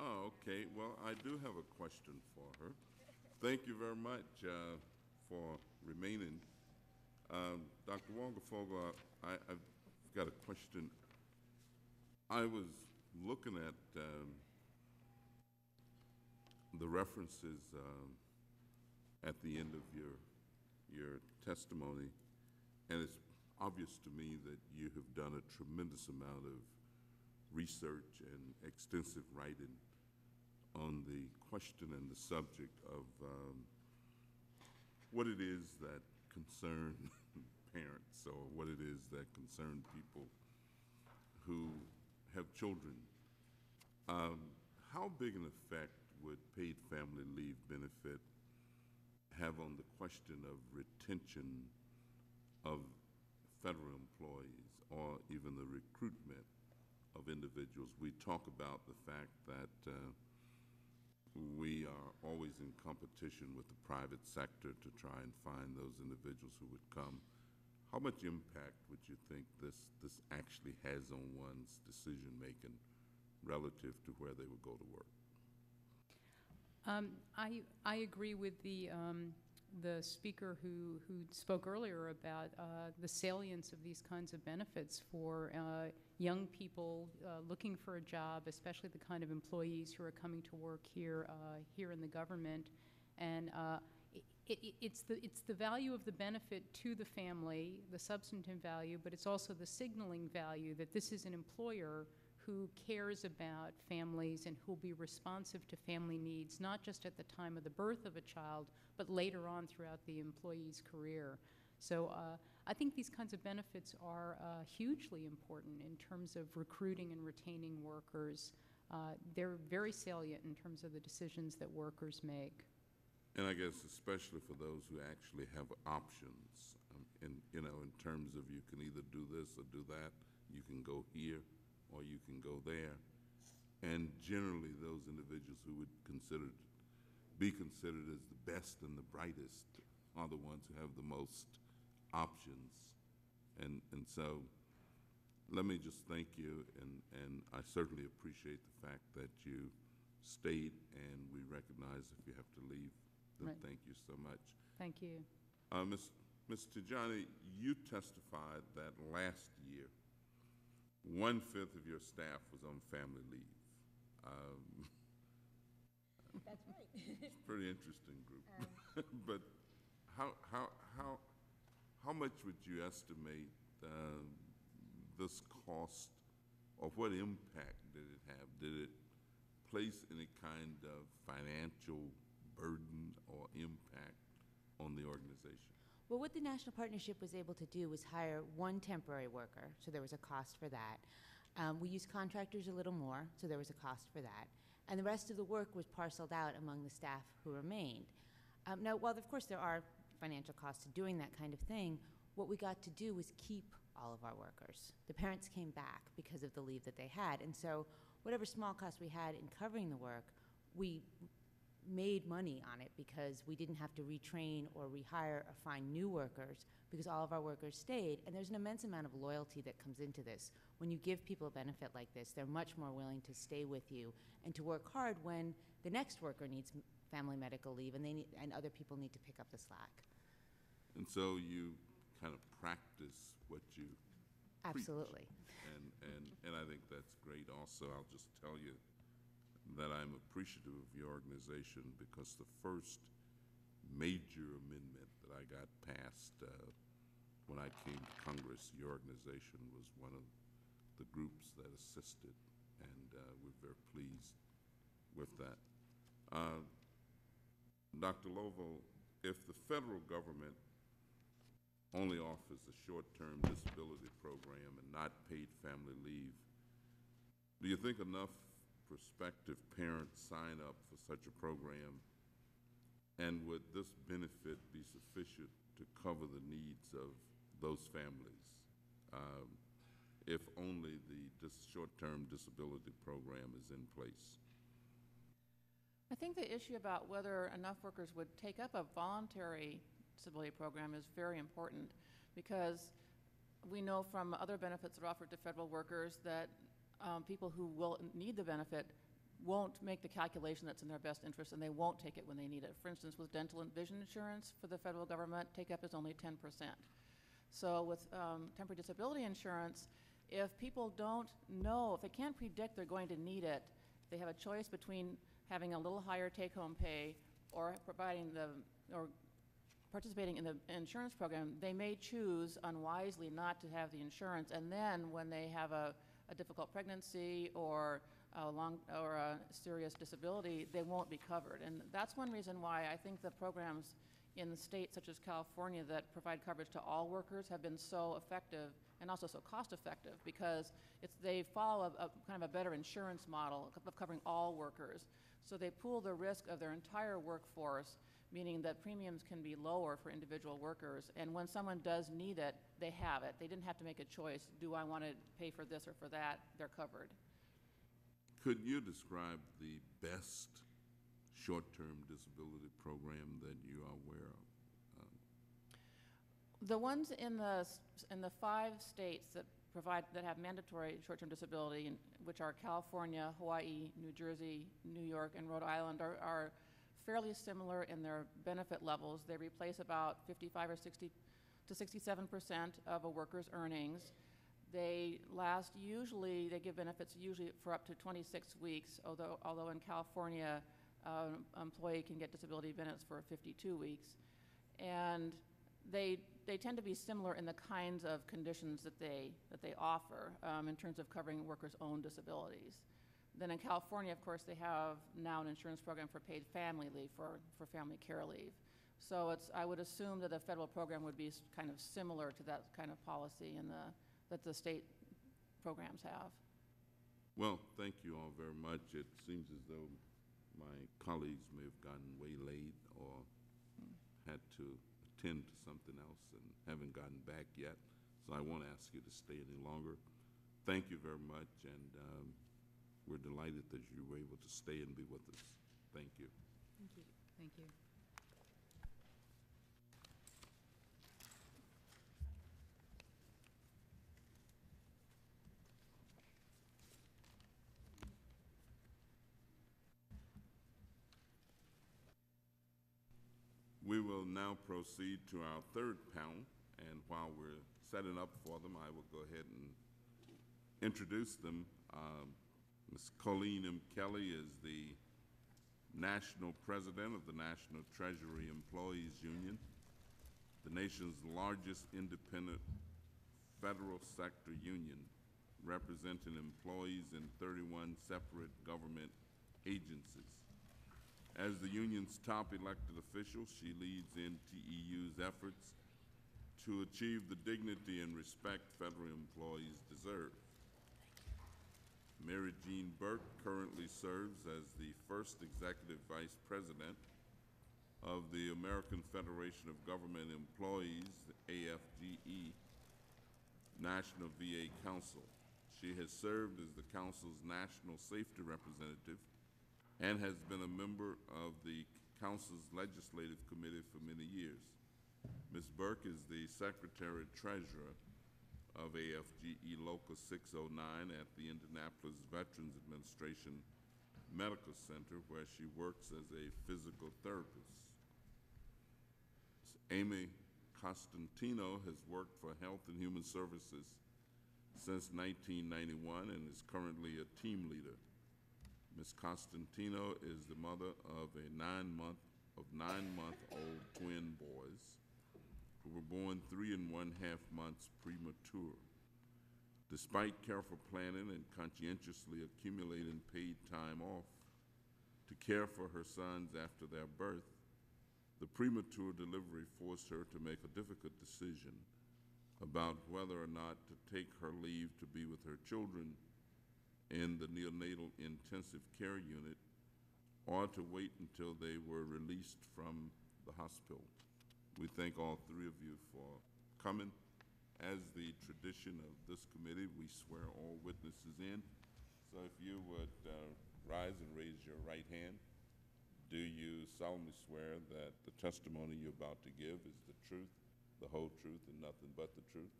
Oh, okay. Well, I do have a question for her. Thank you very much for remaining. Dr. Waldfogel, I've got a question. I was looking at the references at the end of your testimony, and it's obvious to me that you have done a tremendous amount of research and extensive writing on the question and the subject of what it is that concern parents, or what it is that concern people who have children. How big an effect would paid family leave benefit have on the question of retention of federal employees, or even the recruitment of individuals? We talk about the fact that we are always in competition with the private sector to try and find those individuals who would come. How much impact would you think this actually has on one's decision making relative to where they would go to work? I agree with the speaker who spoke earlier about the salience of these kinds of benefits for young people looking for a job, especially the kind of employees who are coming to work here in the government. And it's the value of the benefit to the family, the substantive value, but it's also the signaling value that this is an employer who cares about families and who will be responsive to family needs, not just at the time of the birth of a child, but later on throughout the employee's career. So I think these kinds of benefits are hugely important in terms of recruiting and retaining workers. They're very salient in terms of the decisions that workers make. And I guess especially for those who actually have options, in terms of you can either do this or do that, you can go here or you can go there. And generally those individuals who would be considered as the best and the brightest are the ones who have the most options. And so let me just thank you, and I certainly appreciate the fact that you stayed, and we recognize if you have to leave, then right. Thank you so much. Thank you. Ms. Tejani, you testified that last year 1/5 of your staff was on family leave. That's right. It's a pretty interesting group. But how much would you estimate this cost, or what impact did it have? Did it place any kind of financial burden or impact on the organization? Well, what the National Partnership was able to do was hire one temporary worker, so there was a cost for that. We used contractors a little more, so there was a cost for that. And the rest of the work was parceled out among the staff who remained. Now, while of course there are financial costs to doing that kind of thing, what we got to do was keep all of our workers. The parents came back because of the leave that they had, and so whatever small cost we had in covering the work, we made money on it because we didn't have to retrain or rehire or find new workers, because all of our workers stayed. And there's an immense amount of loyalty that comes into this. When you give people a benefit like this, they're much more willing to stay with you and to work hard when the next worker needs family medical leave and other people need to pick up the slack. And so you kind of practice what you Absolutely. Preach. And I think that's great also. I'll just tell you that I'm appreciative of your organization, because the first major amendment that I got passed when I came to Congress, your organization was one of the groups that assisted, and we're very pleased with that. Dr. Lovell, if the federal government only offers a short-term disability program and not paid family leave, do you think enough prospective parents sign up for such a program, and would this benefit be sufficient to cover the needs of those families if only the short-term disability program is in place? I think the issue about whether enough workers would take up a voluntary disability program is very important, because we know from other benefits that are offered to federal workers that people who will need the benefit won't make the calculation that's in their best interest, and they won't take it when they need it. For instance, with dental and vision insurance for the federal government, take-up is only 10%. So with temporary disability insurance, if people don't know, if they can't predict they're going to need it, they have a choice between having a little higher take-home pay or participating in the insurance program. They may choose unwisely not to have the insurance, and then when they have a difficult pregnancy or a serious disability, they won't be covered. And that's one reason why I think the programs in the states such as California that provide coverage to all workers have been so effective and also so cost effective, because they follow a kind of a better insurance model of covering all workers. So they pool the risk of their entire workforce, meaning that premiums can be lower for individual workers. And when someone does need it, they have it. They didn't have to make a choice. Do I want to pay for this or for that? They're covered. Could you describe the best short-term disability program that you are aware of? The ones in the 5 states that have mandatory short-term disability, which are California, Hawaii, New Jersey, New York, and Rhode Island, are fairly similar in their benefit levels. They replace about 55 or 60 to 67% of a worker's earnings. They give benefits usually for up to 26 weeks, although in California, employee can get disability benefits for 52 weeks. And they tend to be similar in the kinds of conditions that they offer in terms of covering workers' own disabilities. Then in California, of course, they have now an insurance program for paid family leave, for family care leave. So I would assume that a federal program would be kind of similar to that kind of policy that the state programs have. Well, thank you all very much. It seems as though my colleagues may have gotten waylaid or had to attend to something else and haven't gotten back yet. So I won't ask you to stay any longer. Thank you very much, and we're delighted that you were able to stay and be with us. Thank you. Thank you. Thank you. We will now proceed to our third panel, and while we're setting up for them, I will go ahead and introduce them. Ms. Colleen Kelley is the National President of the National Treasury Employees Union, the nation's largest independent federal sector union, representing employees in 31 separate government agencies. As the union's top elected official, she leads NTEU's efforts to achieve the dignity and respect federal employees deserve. Mary Jean Burke currently serves as the first Executive Vice President of the American Federation of Government Employees, AFGE, National VA Council. She has served as the Council's National Safety Representative and has been a member of the Council's Legislative Committee for many years. Ms. Burke is the Secretary-Treasurer of AFGE Local 609 at the Indianapolis Veterans Administration Medical Center, where she works as a physical therapist. Amy Costantino has worked for Health and Human Services since 1991 and is currently a team leader. Ms. Costantino is the mother of 9-month-old twin boys who were born 3½ months premature. Despite careful planning and conscientiously accumulating paid time off to care for her sons after their birth, the premature delivery forced her to make a difficult decision about whether or not to take her leave to be with her children in the neonatal intensive care unit or to wait until they were released from the hospital. We thank all three of you for coming. As the tradition of this committee, we swear all witnesses in. So if you would rise and raise your right hand. Do you solemnly swear that the testimony you're about to give is the truth, the whole truth, and nothing but the truth?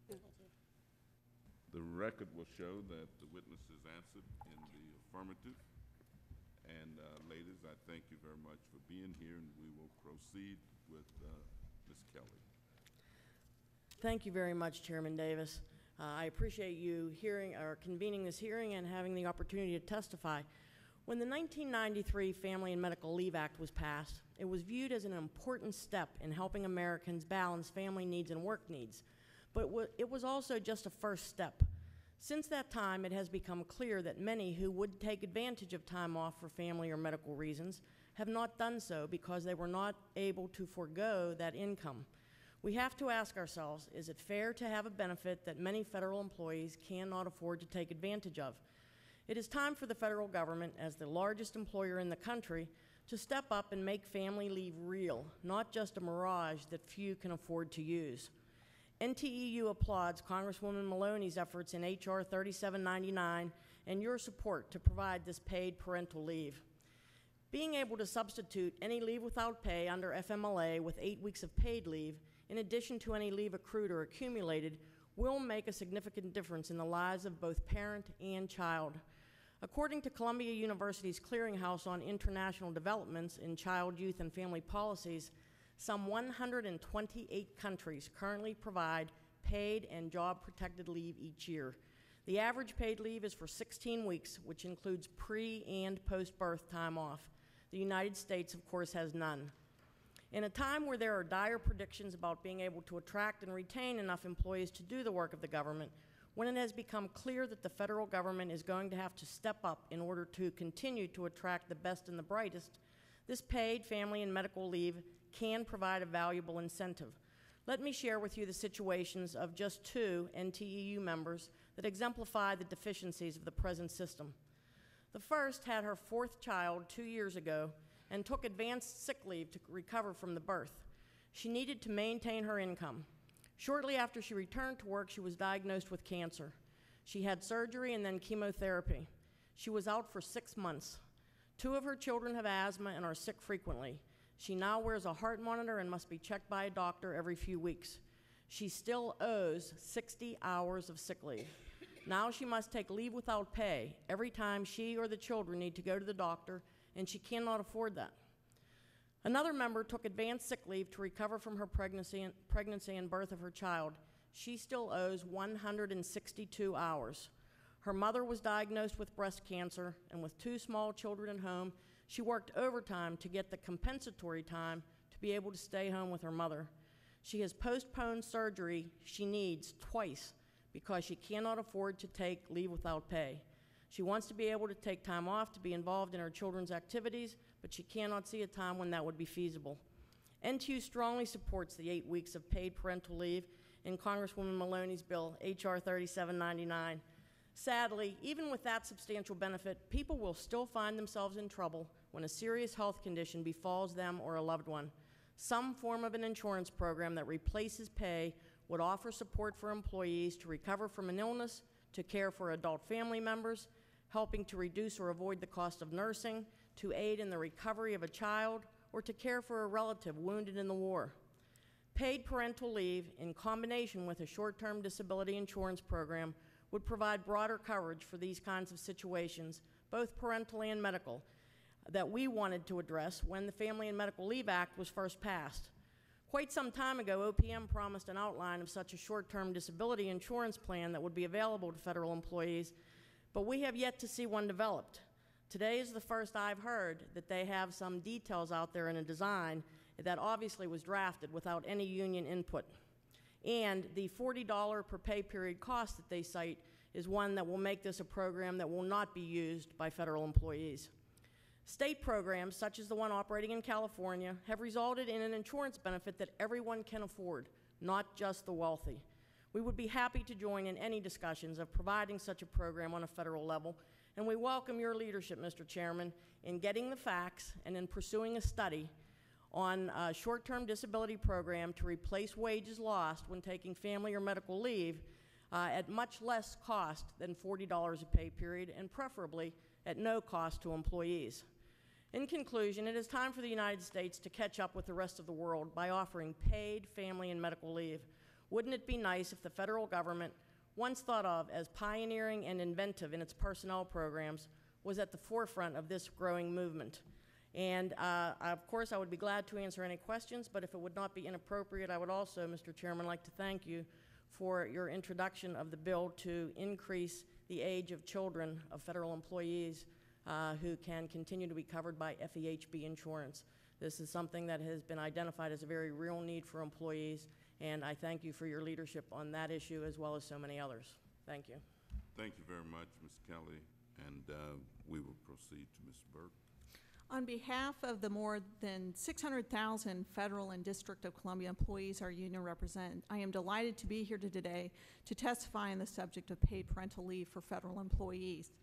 The record will show that the witness has answered in the affirmative. And ladies, I thank you very much for being here, and we will proceed with Ms. Kelley. Thank you very much, Chairman Davis. I appreciate you convening this hearing and having the opportunity to testify. When the 1993 Family and Medical Leave Act was passed, it was viewed as an important step in helping Americans balance family needs and work needs. But it was also just a first step. Since that time, it has become clear that many who would take advantage of time off for family or medical reasons have not done so because they were not able to forego that income. We have to ask ourselves, is it fair to have a benefit that many federal employees cannot afford to take advantage of? It is time for the federal government, as the largest employer in the country, to step up and make family leave real, not just a mirage that few can afford to use. NTEU applauds Congresswoman Maloney's efforts in H.R. 3799 and your support to provide this paid parental leave. Being able to substitute any leave without pay under FMLA with 8 weeks of paid leave, in addition to any leave accrued or accumulated, will make a significant difference in the lives of both parent and child. According to Columbia University's Clearinghouse on International Developments in Child, Youth, and Family Policies, some 128 countries currently provide paid and job-protected leave each year. The average paid leave is for 16 weeks, which includes pre- and post-birth time off. The United States, of course, has none. In a time where there are dire predictions about being able to attract and retain enough employees to do the work of the government, when it has become clear that the federal government is going to have to step up in order to continue to attract the best and the brightest, this paid family and medical leave can provide a valuable incentive. Let me share with you the situations of just 2 NTEU members that exemplify the deficiencies of the present system. The first had her 4th child 2 years ago and took advanced sick leave to recover from the birth. She needed to maintain her income. Shortly after she returned to work, she was diagnosed with cancer. She had surgery and then chemotherapy. She was out for 6 months. 2 of her children have asthma and are sick frequently. She now wears a heart monitor and must be checked by a doctor every few weeks. She still owes 60 hours of sick leave. Now she must take leave without pay every time she or the children need to go to the doctor, and she cannot afford that. Another member took advanced sick leave to recover from her pregnancy and birth of her child. She still owes 162 hours. Her mother was diagnosed with breast cancer, and with 2 small children at home, she worked overtime to get the compensatory time to be able to stay home with her mother. She has postponed surgery she needs twice because she cannot afford to take leave without pay. She wants to be able to take time off to be involved in her children's activities, but she cannot see a time when that would be feasible. NTU strongly supports the 8 weeks of paid parental leave in Congresswoman Maloney's bill, H.R. 3799. Sadly, even with that substantial benefit, people will still find themselves in trouble when a serious health condition befalls them or a loved one. Some form of an insurance program that replaces pay would offer support for employees to recover from an illness, to care for adult family members, helping to reduce or avoid the cost of nursing, to aid in the recovery of a child, or to care for a relative wounded in the war. Paid parental leave, in combination with a short-term disability insurance program, would provide broader coverage for these kinds of situations, both parental and medical, that we wanted to address when the Family and Medical Leave Act was first passed. Quite some time ago, OPM promised an outline of such a short-term disability insurance plan that would be available to federal employees, but we have yet to see one developed. Today is the first I've heard that they have some details out there in a design that obviously was drafted without any union input. And the $40 per pay period cost that they cite is one that will make this a program that will not be used by federal employees. State programs, such as the one operating in California, have resulted in an insurance benefit that everyone can afford, not just the wealthy. We would be happy to join in any discussions of providing such a program on a federal level, and we welcome your leadership, Mr. Chairman, in getting the facts and in pursuing a study on a short-term disability program to replace wages lost when taking family or medical leave at much less cost than $40 a pay period, and preferably at no cost to employees. In conclusion, it is time for the United States to catch up with the rest of the world by offering paid family and medical leave. Wouldn't it be nice if the federal government, once thought of as pioneering and inventive in its personnel programs, was at the forefront of this growing movement. And of course, I would be glad to answer any questions, but if it would not be inappropriate, I would also, Mr. Chairman, like to thank you for your introduction of the bill to increase the age of children of federal employees who can continue to be covered by FEHB insurance. This is something that has been identified as a very real need for employees, and I thank you for your leadership on that issue as well as so many others. Thank you. Thank you very much, Ms. Kelley, and we will proceed to Ms. Burke. On behalf of the more than 600,000 federal and District of Columbia employees our union represent, I am delighted to be here today to testify on the subject of paid parental leave for federal employees.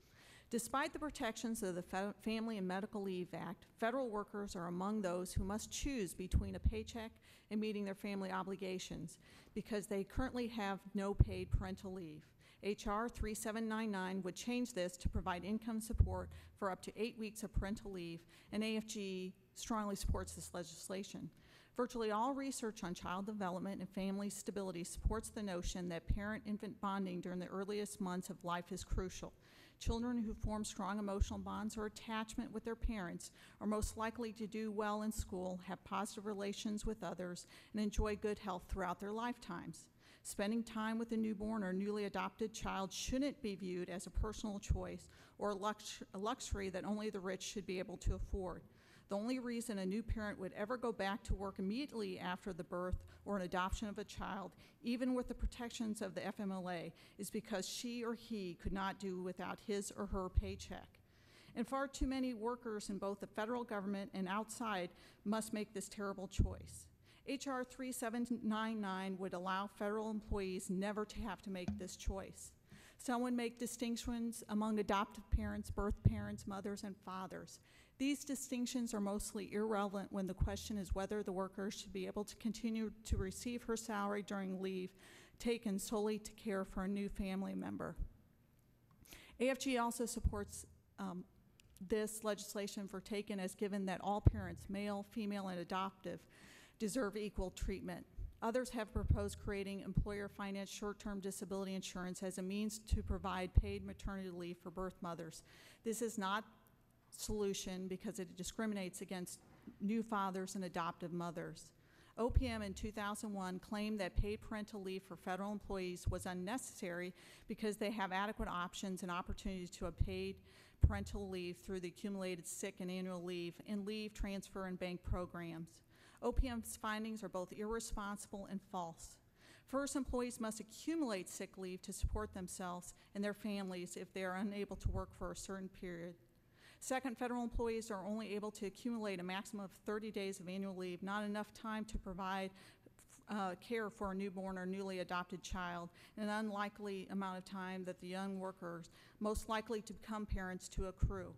Despite the protections of the Family and Medical Leave Act, federal workers are among those who must choose between a paycheck and meeting their family obligations because they currently have no paid parental leave. H.R. 3799 would change this to provide income support for up to 8 weeks of parental leave, and AFG strongly supports this legislation. Virtually all research on child development and family stability supports the notion that parent-infant bonding during the earliest months of life is crucial. Children who form strong emotional bonds or attachment with their parents are most likely to do well in school, have positive relations with others, and enjoy good health throughout their lifetimes. Spending time with a newborn or newly adopted child shouldn't be viewed as a personal choice or a luxury that only the rich should be able to afford. The only reason a new parent would ever go back to work immediately after the birth or an adoption of a child, even with the protections of the FMLA, is because she or he could not do without his or her paycheck. And far too many workers in both the federal government and outside must make this terrible choice. H.R. 3799 would allow federal employees never to have to make this choice. Some would make distinctions among adoptive parents, birth parents, mothers, and fathers. These distinctions are mostly irrelevant when the question is whether the worker should be able to continue to receive her salary during leave taken solely to care for a new family member. AFG also supports this legislation for taken as given that all parents, male, female, and adoptive, deserve equal treatment. Others have proposed creating employer-financed short-term disability insurance as a means to provide paid maternity leave for birth mothers. This is not a solution because it discriminates against new fathers and adoptive mothers. OPM in 2001 claimed that paid parental leave for federal employees was unnecessary because they have adequate options and opportunities to have paid parental leave through the accumulated sick and annual leave and leave transfer and bank programs. OPM's findings are both irresponsible and false. First, employees must accumulate sick leave to support themselves and their families if they are unable to work for a certain period. Second, federal employees are only able to accumulate a maximum of 30 days of annual leave, not enough time to provide care for a newborn or newly adopted child, and an unlikely amount of time that the young workers most likely to become parents to accrue.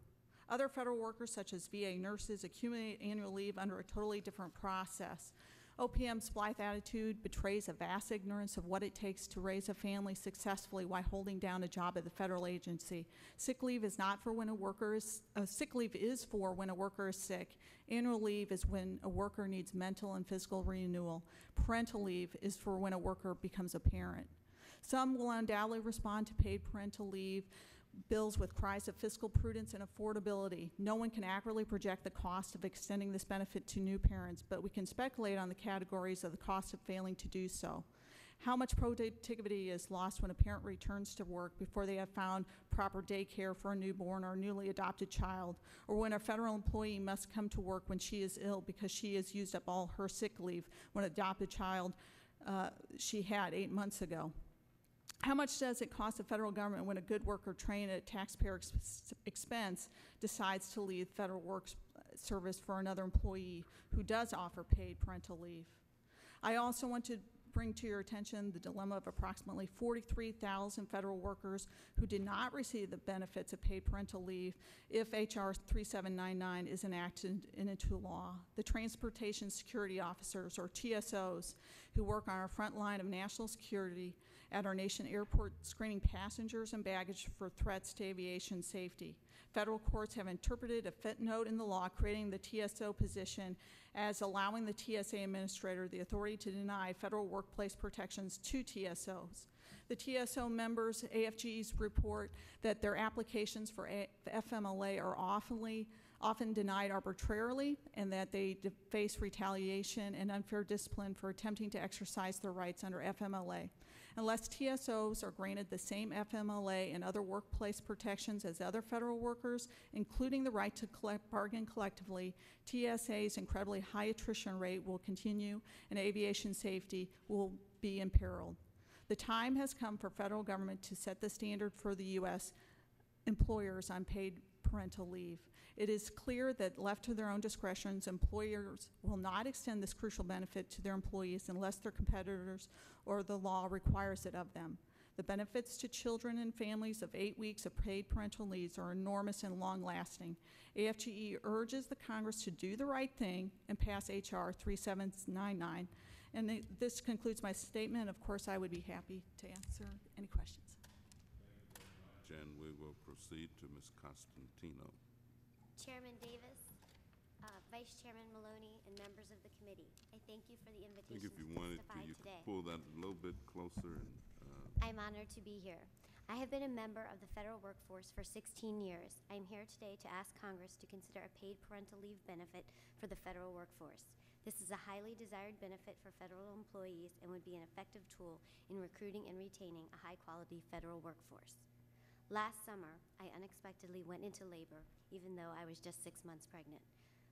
Other federal workers, such as VA nurses, accumulate annual leave under a totally different process. OPM's blithe attitude betrays a vast ignorance of what it takes to raise a family successfully while holding down a job at the federal agency. Sick leave is not for when a worker is, sick leave is for when a worker is sick. Annual leave is when a worker needs mental and physical renewal. Parental leave is for when a worker becomes a parent. Some will undoubtedly respond to paid parental leave bills with cries of fiscal prudence and affordability. No one can accurately project the cost of extending this benefit to new parents, but we can speculate on the categories of the cost of failing to do so. How much productivity is lost when a parent returns to work before they have found proper daycare for a newborn or newly adopted child, or when a federal employee must come to work when she is ill because she has used up all her sick leave when an adopted child she had 8 months ago. How much does it cost the federal government when a good worker trained at taxpayer expense decides to leave federal work service for another employee who does offer paid parental leave? I also want to bring to your attention the dilemma of approximately 43,000 federal workers who did not receive the benefits of paid parental leave if H.R. 3799 is enacted into law. The Transportation Security Officers, or TSOs, who work on our front line of national security at our nation airport, screening passengers and baggage for threats to aviation safety. Federal courts have interpreted a footnote in the law creating the TSO position as allowing the TSA administrator the authority to deny federal workplace protections to TSOs. The TSO members, AFGs, report that their applications for FMLA are often denied arbitrarily, and that they face retaliation and unfair discipline for attempting to exercise their rights under FMLA. Unless TSOs are granted the same FMLA and other workplace protections as other federal workers, including the right to bargain collectively, TSA's incredibly high attrition rate will continue and aviation safety will be imperiled. The time has come for federal government to set the standard for the U.S. employers on paid parental leave. It is clear that left to their own discretions, employers will not extend this crucial benefit to their employees unless their competitors or the law requires it of them. The benefits to children and families of 8 weeks of paid parental leaves are enormous and long-lasting. AFGE urges the Congress to do the right thing and pass H.R. 3799. And this concludes my statement. Of course, I would be happy to answer any questions. Jen, we will proceed to Ms. Costantino. Chairman Davis, Vice Chairman Maloney, and members of the committee, I thank you for the I invitation think if you to wanted to, testify you today. could pull that a little bit closer. And, I'm honored to be here. I have been a member of the federal workforce for 16 years. I am here today to ask Congress to consider a paid parental leave benefit for the federal workforce. This is a highly desired benefit for federal employees and would be an effective tool in recruiting and retaining a high-quality federal workforce. Last summer, I unexpectedly went into labor, even though I was just 6 months pregnant.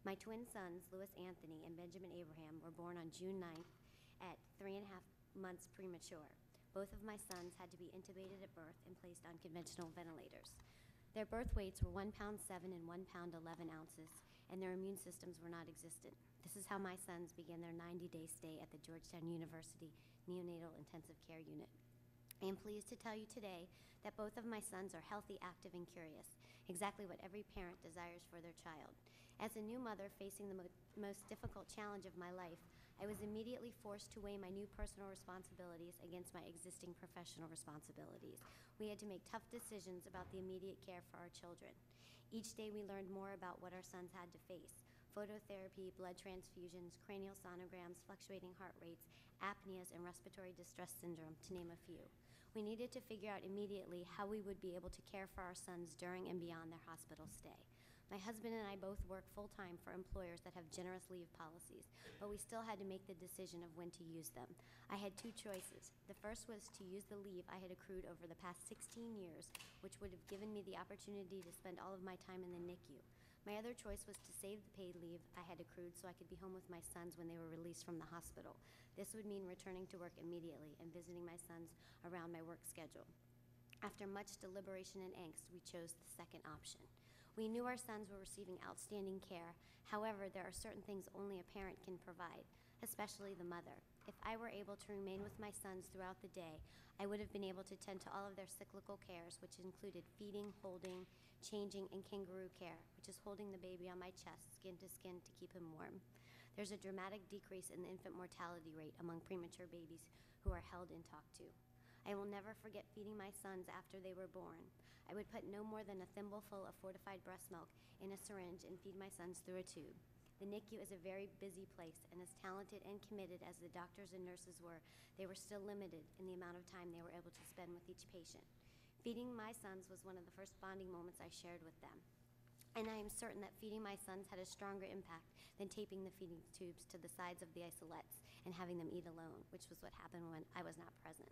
My twin sons, Louis Anthony and Benjamin Abraham, were born on June 9th at 3.5 months premature. Both of my sons had to be intubated at birth and placed on conventional ventilators. Their birth weights were 1 pound 7 and 1 pound 11 ounces, and their immune systems were not existent. This is how my sons began their 90-day stay at the Georgetown University Neonatal Intensive Care Unit. I am pleased to tell you today that both of my sons are healthy, active, and curious, exactly what every parent desires for their child. As a new mother facing the most difficult challenge of my life, I was immediately forced to weigh my new personal responsibilities against my existing professional responsibilities. We had to make tough decisions about the immediate care for our children. Each day we learned more about what our sons had to face: phototherapy, blood transfusions, cranial sonograms, fluctuating heart rates, apneas, and respiratory distress syndrome, to name a few. We needed to figure out immediately how we would be able to care for our sons during and beyond their hospital stay. My husband and I both work full-time for employers that have generous leave policies, but we still had to make the decision of when to use them. I had two choices. The first was to use the leave I had accrued over the past 16 years, which would have given me the opportunity to spend all of my time in the NICU. My other choice was to save the paid leave I had accrued so I could be home with my sons when they were released from the hospital. This would mean returning to work immediately and visiting my sons around my work schedule. After much deliberation and angst, we chose the second option. We knew our sons were receiving outstanding care. However, there are certain things only a parent can provide, especially the mother. If I were able to remain with my sons throughout the day, I would have been able to tend to all of their cyclical cares, which included feeding, holding, changing, and kangaroo care, which is holding the baby on my chest, skin to skin, to keep him warm. There's a dramatic decrease in the infant mortality rate among premature babies who are held and talked to. I will never forget feeding my sons after they were born. I would put no more than a thimbleful of fortified breast milk in a syringe and feed my sons through a tube. The NICU is a very busy place, and as talented and committed as the doctors and nurses were, they were still limited in the amount of time they were able to spend with each patient. Feeding my sons was one of the first bonding moments I shared with them. And I am certain that feeding my sons had a stronger impact than taping the feeding tubes to the sides of the isolettes and having them eat alone, which was what happened when I was not present.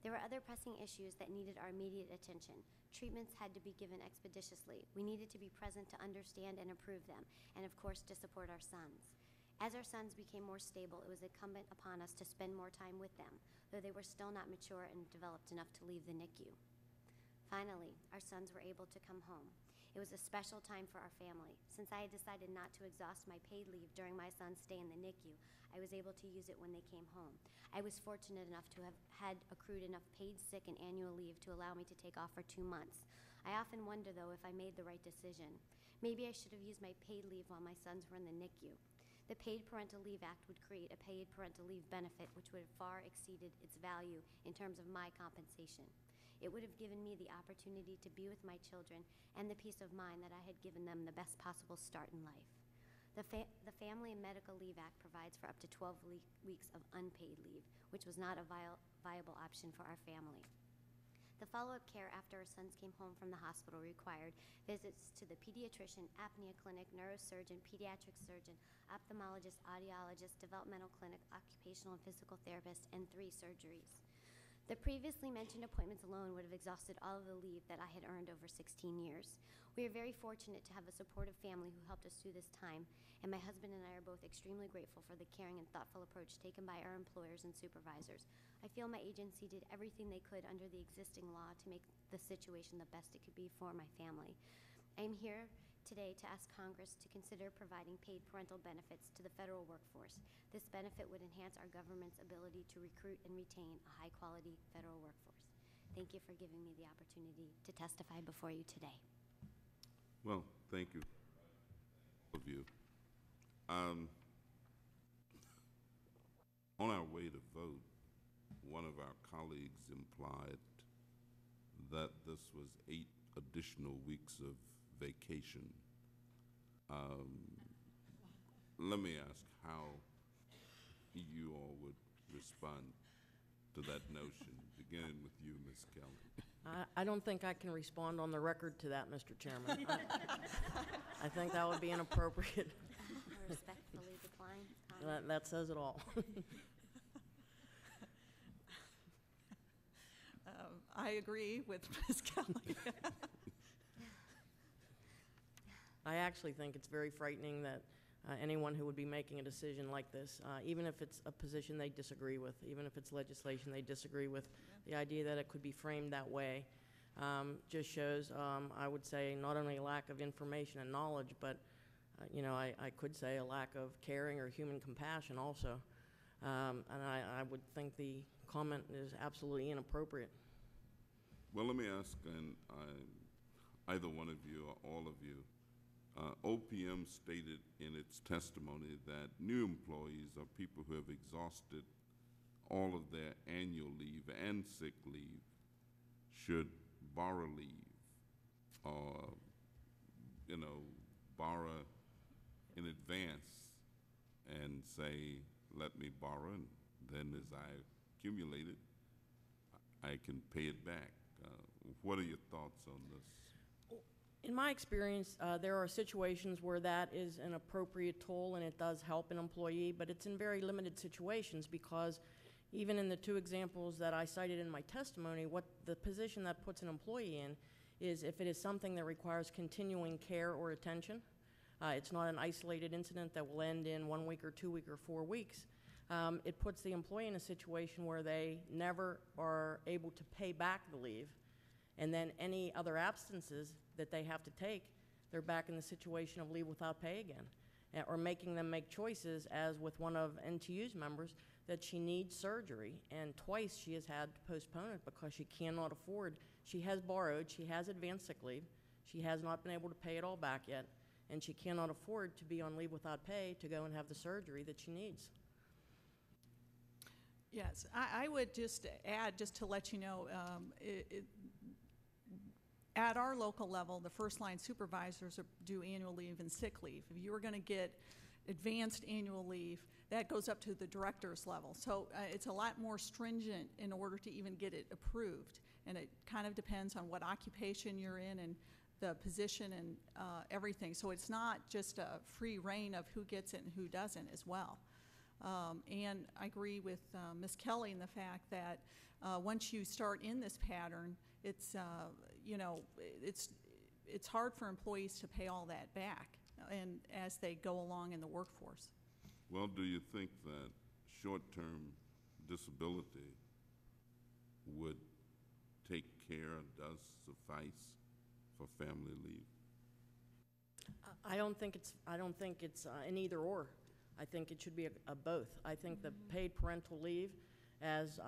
There were other pressing issues that needed our immediate attention. Treatments had to be given expeditiously. We needed to be present to understand and approve them, and of course to support our sons. As our sons became more stable, it was incumbent upon us to spend more time with them, though they were still not mature and developed enough to leave the NICU. Finally, our sons were able to come home. It was a special time for our family. Since I had decided not to exhaust my paid leave during my son's stay in the NICU, I was able to use it when they came home. I was fortunate enough to have had accrued enough paid sick and annual leave to allow me to take off for 2 months. I often wonder, though, if I made the right decision. Maybe I should have used my paid leave while my sons were in the NICU. The Paid Parental Leave Act would create a paid parental leave benefit which would have far exceeded its value in terms of my compensation. It would have given me the opportunity to be with my children and the peace of mind that I had given them the best possible start in life. The Family and Medical Leave Act provides for up to 12 weeks of unpaid leave, which was not a viable option for our family. The follow-up care after our sons came home from the hospital required visits to the pediatrician, apnea clinic, neurosurgeon, pediatric surgeon, ophthalmologist, audiologist, developmental clinic, occupational and physical therapist, and 3 surgeries. The previously mentioned appointments alone would have exhausted all of the leave that I had earned over 16 years. We are very fortunate to have a supportive family who helped us through this time, and my husband and I are both extremely grateful for the caring and thoughtful approach taken by our employers and supervisors. I feel my agency did everything they could under the existing law to make the situation the best it could be for my family. I am here today to ask Congress to consider providing paid parental benefits to the federal workforce. This benefit would enhance our government's ability to recruit and retain a high-quality federal workforce. Thank you for giving me the opportunity to testify before you today. Well, thank you, all of you. On our way to vote, one of our colleagues implied that this was 8 additional weeks of vacation. Let me ask how you all would respond to that notion, beginning with you, Ms. Kelley. I don't think I can respond on the record to that, Mr. Chairman. I think that would be inappropriate. I respectfully decline. That says it all. I agree with Ms. Kelley. I actually think it's very frightening that anyone who would be making a decision like this, even if it's a position they disagree with, even if it's legislation they disagree with, the idea that it could be framed that way just shows, I would say, not only a lack of information and knowledge, but I could say a lack of caring or human compassion also. And I would think the comment is absolutely inappropriate. Well, let me ask, and either one of you or all of you, OPM stated in its testimony that new employees are people who have exhausted all of their annual leave and sick leave should borrow leave or, borrow in advance and say, let me borrow, and then as I accumulate it, I can pay it back. What are your thoughts on this? In my experience, there are situations where that is an appropriate tool and it does help an employee, but it's in very limited situations because even in the 2 examples that I cited in my testimony, what the position that puts an employee in is if it is something that requires continuing care or attention. It's not an isolated incident that will end in 1 week or 2 weeks or 4 weeks. It puts the employee in a situation where they never are able to pay back the leave, and then any other absences that they have to take, they're back in the situation of leave without pay again, or making them make choices, as with one of NTU's members, that she needs surgery, and twice she has had to postpone it because she cannot afford. She has borrowed, she has advanced sick leave, she has not been able to pay it all back yet, and she cannot afford to be on leave without pay to go and have the surgery that she needs. Yes, I would just add, just to let you know, at our local level, the first-line supervisors do annual leave and sick leave. If you were going to get advanced annual leave, that goes up to the director's level. So it's a lot more stringent in order to even get it approved. And it kind of depends on what occupation you're in and the position and everything. So it's not just a free reign of who gets it and who doesn't as well. And I agree with Ms. Kelley in the fact that once you start in this pattern, it's it's hard for employees to pay all that back, and as they go along in the workforce. Well, do you think that short-term disability would take care, does suffice for family leave? I don't think it's an either or. I think it should be a both. I think the paid parental leave, as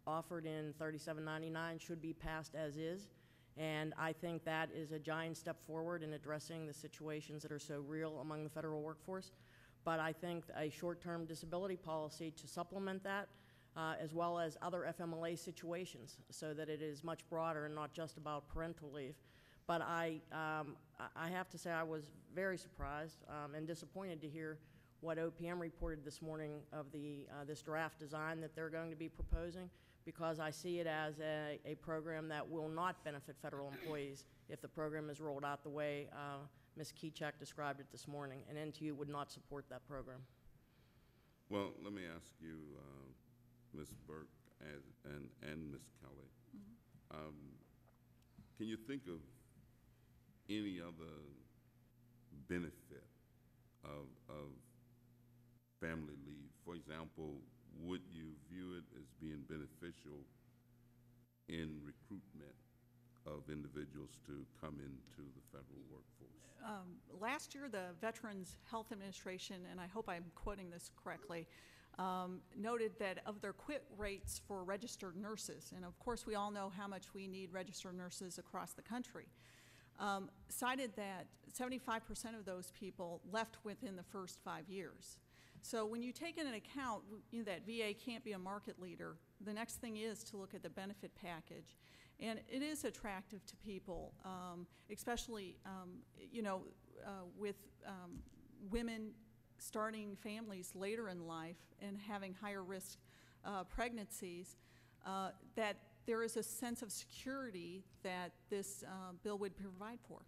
offered in 3799, should be passed as is, and I think that is a giant step forward in addressing the situations that are so real among the federal workforce. But I think a short-term disability policy to supplement that, as well as other FMLA situations, so that it is much broader and not just about parental leave, But I have to say I was very surprised and disappointed to hear what OPM reported this morning of this draft design that they're going to be proposing, because I see it as a program that will not benefit federal employees if the program is rolled out the way Ms. Kichak described it this morning, and NTU would not support that program. Well, let me ask you, Ms. Burke and Ms. Kelley, can you think of any other benefit of family leave? For example, would you view it as being beneficial in recruitment of individuals to come into the federal workforce? Last year, the Veterans Health Administration, and I hope I'm quoting this correctly, noted that of their quit rates for registered nurses, and of course we all know how much we need registered nurses across the country, cited that 75% of those people left within the first 5 years. So when you take into account that VA can't be a market leader, the next thing is to look at the benefit package. And it is attractive to people, especially with women starting families later in life and having higher risk pregnancies, that there is a sense of security that this bill would provide for.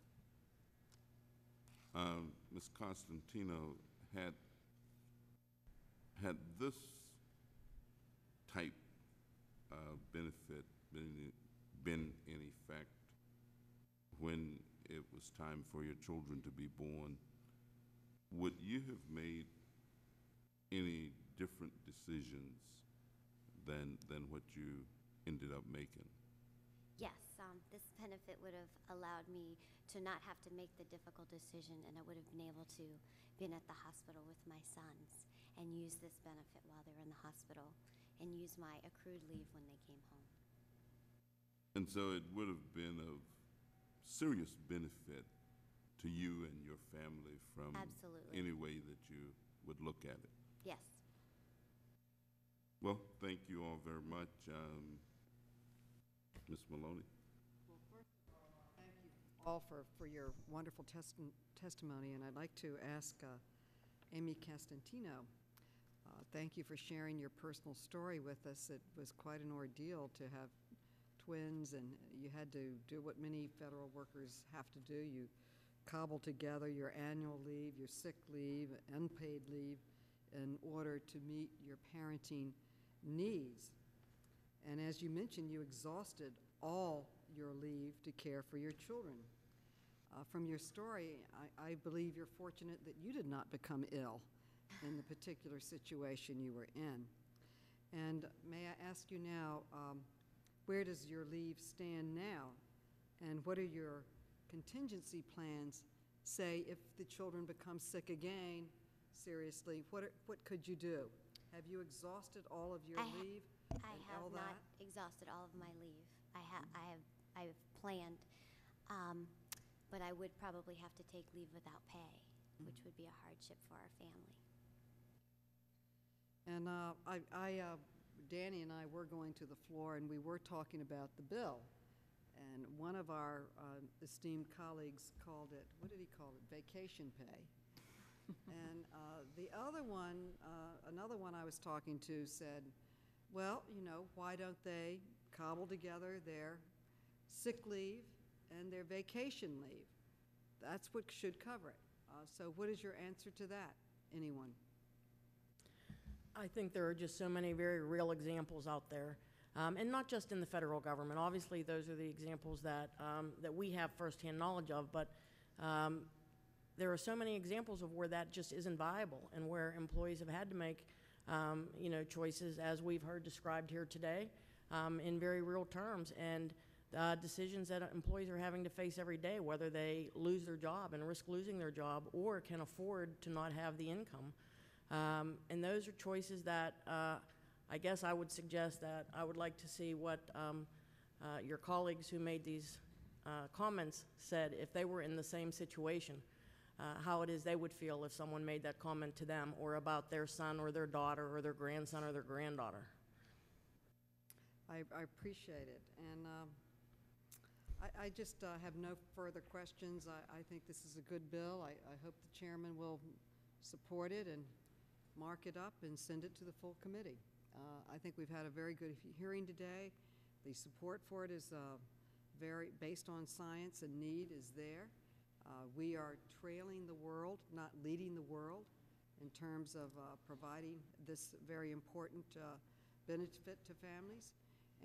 Ms. Costantino, had this type of benefit been in effect when it was time for your children to be born, would you have made any different decisions than what you ended up making? Yes, this benefit would have allowed me to not have to make the difficult decision, and I would have been able to been at the hospital with my sons and use this benefit while they're in the hospital and use my accrued leave when they came home. And so it would have been of serious benefit to you and your family from Absolutely. any way that you would look at it. Yes. Well, thank you all very much. Ms. Maloney. Well, first of all, thank you all for your wonderful testimony, and I'd like to ask Amy Costantino, thank you for sharing your personal story with us. It was quite an ordeal to have twins, and you had to do what many federal workers have to do. You cobble together your annual leave, your sick leave, unpaid leave in order to meet your parenting needs. And as you mentioned, you exhausted all your leave to care for your children. From your story, I believe you're fortunate that you did not become ill in the particular situation you were in. And may I ask you now, where does your leave stand now? And what are your contingency plans, say, if the children become sick again, seriously, what could you do? Have you exhausted all of your leave? I have not exhausted all of my leave. I've planned, but I would probably have to take leave without pay, which would be a hardship for our family. And Danny and I were going to the floor, and we were talking about the bill. And one of our esteemed colleagues called it, what did he call it? Vacation pay. And the other one, another one I was talking to said, well, why don't they cobble together their sick leave and their vacation leave? That's what should cover it. So what is your answer to that? Anyone? I think there are just so many very real examples out there, and not just in the federal government. Obviously, those are the examples that we have firsthand knowledge of, but there are so many examples of where that just isn't viable, and where employees have had to make choices, as we've heard described here today, in very real terms, and decisions that employees are having to face every day, whether they lose their job and risk losing their job, or can afford to not have the income. And those are choices that I guess I would suggest that I would like to see what your colleagues who made these comments said if they were in the same situation, how it is they would feel if someone made that comment to them, or about their son or their daughter or their grandson or their granddaughter. I appreciate it. And I just have no further questions. I think this is a good bill. I hope the chairman will support it and mark it up and send it to the full committee. I think we've had a very good hearing today. The support for it is very based on science, and need is there. We are trailing the world, not leading the world, in terms of providing this very important benefit to families.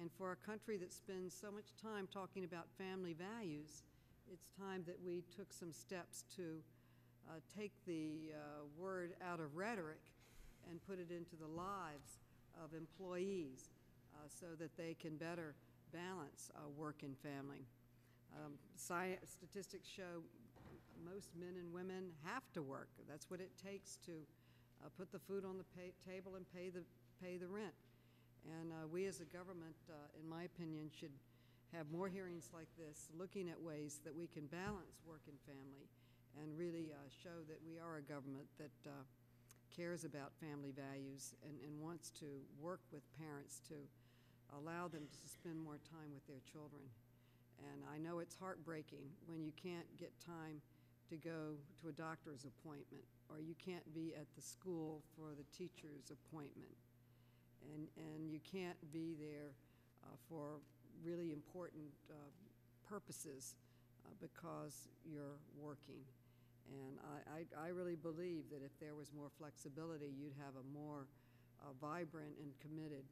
And for a country that spends so much time talking about family values, it's time that we took some steps to take the word out of rhetoric and put it into the lives of employees so that they can better balance work and family. Statistics show most men and women have to work. That's what it takes to put the food on the table and pay the rent. And we as a government, in my opinion, should have more hearings like this, looking at ways that we can balance work and family and really show that we are a government that cares about family values and wants to work with parents to allow them to spend more time with their children. And I know it's heartbreaking when you can't get time to go to a doctor's appointment, or you can't be at the school for the teacher's appointment, and you can't be there for really important purposes because you're working. And I really believe that if there was more flexibility, you'd have a more vibrant and committed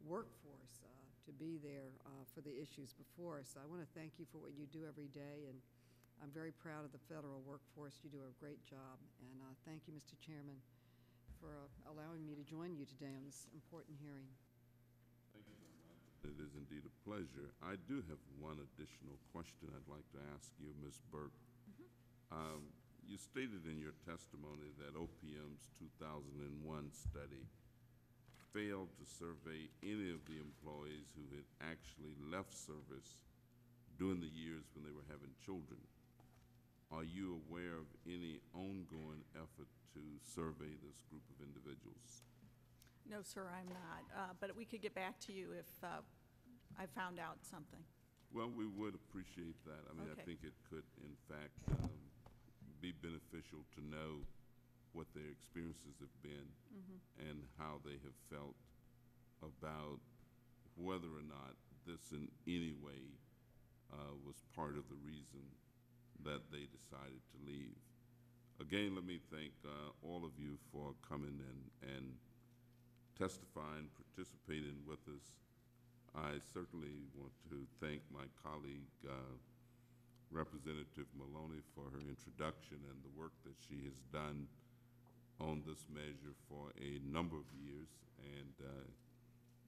workforce to be there for the issues before us. I want to thank you for what you do every day, and I'm very proud of the federal workforce. You do a great job, and thank you, Mr. Chairman, for allowing me to join you today on this important hearing. Thank you very much. It is indeed a pleasure. I do have one additional question I'd like to ask you, Ms. Burke. You stated in your testimony that OPM's 2001 study failed to survey any of the employees who had actually left service during the years when they were having children. Are you aware of any ongoing effort to survey this group of individuals? No, sir, I'm not. But we could get back to you if I found out something. Well, we would appreciate that. I mean, Okay. I think it could, in fact, be beneficial to know what their experiences have been and how they have felt about whether or not this in any way was part of the reason that they decided to leave. Again, let me thank all of you for coming and testifying, participating with us. I certainly want to thank my colleague, Representative Maloney, for her introduction and the work that she has done on this measure for a number of years. And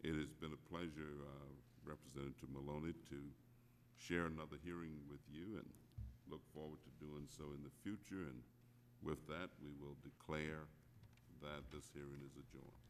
it has been a pleasure, Representative Maloney, to share another hearing with you, and look forward to doing so in the future. And with that, we will declare that this hearing is adjourned.